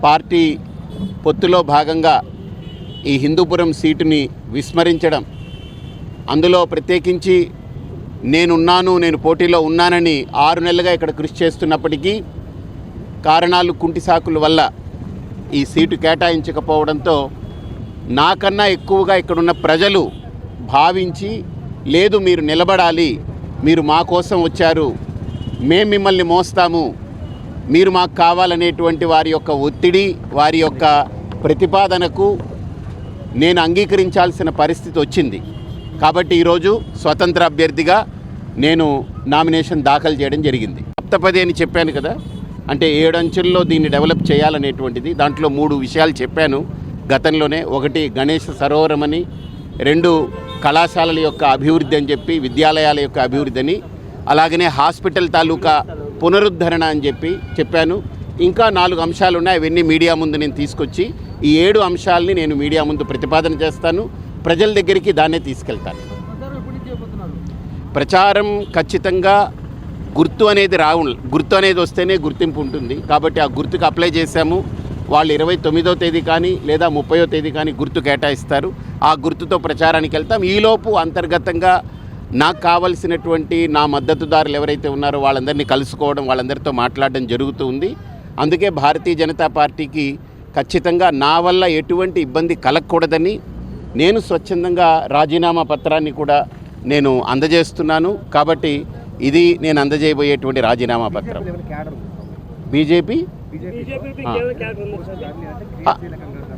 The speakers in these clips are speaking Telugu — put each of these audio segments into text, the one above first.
పార్టీ పొత్తులో భాగంగా ఈ హిందూపురం సీటుని విస్మరించడం, అందులో ప్రత్యేకించి నేను పోటీలో ఉన్నానని 6 నెలలుగా ఇక్కడ కృషి చేస్తున్నప్పటికీ కారణాలు కుంటి సాకుల వల్ల ఈ సీటు కేటాయించకపోవడంతో నాకన్నా ఎక్కువగా ఇక్కడున్న ప్రజలు భావించి, లేదు మీరు నిలబడాలి, మీరు మా కోసం వచ్చారు, మేము మిమ్మల్ని మోస్తాము, మీరు మాకు కావాలనేటువంటి వారి యొక్క ఒత్తిడి, వారి యొక్క ప్రతిపాదనకు నేను అంగీకరించాల్సిన పరిస్థితి వచ్చింది. కాబట్టి ఈరోజు స్వతంత్ర అభ్యర్థిగా నేను నామినేషన్ దాఖలు చేయడం జరిగింది. సప్తపది అని చెప్పాను కదా, అంటే 7 అంచెల్లో దీన్ని డెవలప్ చేయాలనేటువంటిది. దాంట్లో 3 విషయాలు చెప్పాను గతంలోనే. 1 గణేష సరోవరం అని, 2 కళాశాలల యొక్క అభివృద్ధి అని చెప్పి, విద్యాలయాల యొక్క అభివృద్ధి అని, అలాగనే హాస్పిటల్ తాలూకా పునరుద్ధరణ అని చెప్పాను. ఇంకా 4 అంశాలు ఉన్నాయి. అవన్నీ మీడియా ముందు నేను తీసుకొచ్చి ఈ 7 అంశాలని నేను మీడియా ముందు ప్రతిపాదన చేస్తాను. ప్రజల దగ్గరికి దాన్నే తీసుకెళ్తాను. ప్రచారం ఖచ్చితంగా గుర్తు అనేది వస్తేనే గుర్తింపు ఉంటుంది. కాబట్టి ఆ గుర్తుకు అప్లై చేశాము. వాళ్ళు 29వ తేదీ కానీ లేదా 30వ తేదీ కానీ గుర్తు కేటాయిస్తారు. ఆ గుర్తుతో ప్రచారానికి వెళ్తాం. ఈలోపు అంతర్గతంగా నాకు కావలసినటువంటి నా మద్దతుదారులు ఎవరైతే ఉన్నారో వాళ్ళందరినీ కలుసుకోవడం, వాళ్ళందరితో మాట్లాడడం జరుగుతూ ఉంది. అందుకే భారతీయ జనతా పార్టీకి ఖచ్చితంగా నా వల్ల ఎటువంటి ఇబ్బంది కలగకూడదని నేను స్వచ్ఛందంగా రాజీనామా పత్రాన్ని కూడా నేను అందజేస్తున్నాను. కాబట్టి ఇది నేను అందజేయబోయేటువంటి రాజీనామా పత్రం.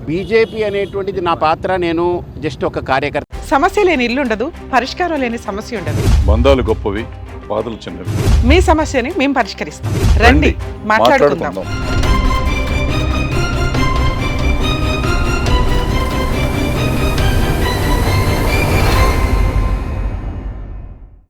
బీజేపీ అనేటువంటిది నా పాత్ర, నేను జస్ట్ ఒక కార్యకర్త. సమస్య లేని ఇల్లు ఉండదు, పరిష్కారం లేని సమస్య ఉండదు. బంధాలు గొప్పవి, బాధలు చిన్నవి. మీ సమస్యని మేము పరిష్కరిస్తాం. రండి, మాట్లాడుకుందాం.